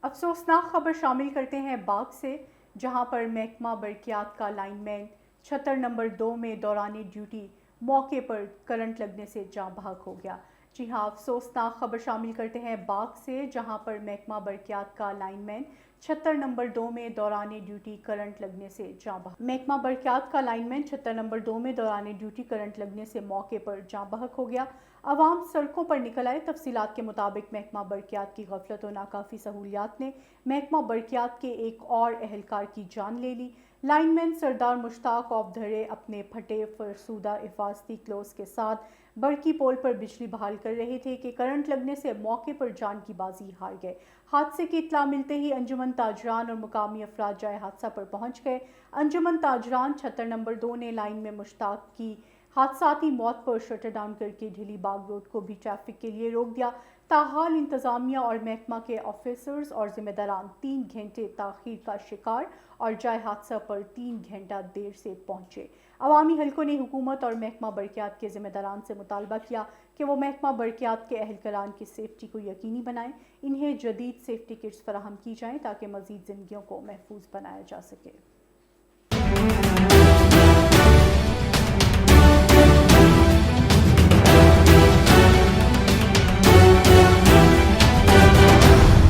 افسوسناک خبر شامل کرتے ہیں باغ سے، جہاں پر محکمہ برقیات کا لائن مین 76 نمبر 2 میں دوران ڈیوٹی موقع پر کرنٹ لگنے سے جاں بحق ہو گیا۔ جی ہاں، افسوسناک خبر شامل کرتے ہیں باغ سے، جہاں پر محکمہ برقیات کا لائن مین 76 نمبر 2 میں دوران ڈیوٹی کرنٹ لگنے سے جاں بحق۔ محکمہ برقیات کا لائن مین 76 نمبر 2 میں دوران ڈیوٹی کرنٹ لگنے سے موقع پر جاں بحق ہو گیا۔ عوام سڑکوں پر نکل آئے۔ تفصیلات کے مطابق محکمہ برقیات کی غفلت و ناکافی سہولیات نے محکمہ برقیات کے ایک اور اہلکار کی جان لے لی۔ Line main Sardar Mushtaq of دھرے اپنے پھٹے فرسودہ حفاظتی کلوز کے ساتھ برقی پول پر بجلی بحال کر رہے تھے کہ کرنٹ لگنے سے موقع پر جان کی بازی ہار گئے۔ حادثے کی اطلاع ملتے ہی انجمن تاجران اور مقامی افراد جائے حادثہ پر پہنچ گئے۔ انجمن تاجران 76 نمبر 2 نے لائن میں مشتاق کی حادثاتی موت پر شٹر ڈاؤن کرکے ڈھیلی باغ روڈ کو بھی ٹریفک کے لیے روک دیا۔ تاحال انتظامیہ اور محکمہ کے آفیسرز اور ذمہ داران 3 گھنٹے تاخیر کا شکار اور جائے حادثہ پر 3 گھنٹہ دیر سے پہنچے۔ عوامی حلقوں نے حکومت اور محکمہ برقیات کے ذمہ داران سے مطالبہ کیا کہ وہ محکمہ برقیات کے اہلکاران کی سیفٹی کو یقینی بنائیں، انہیں جدید سیفٹی کٹس فراہم کی جائیں تاکہ مزید زندگیوں کو محفوظ بنایا جا سکے۔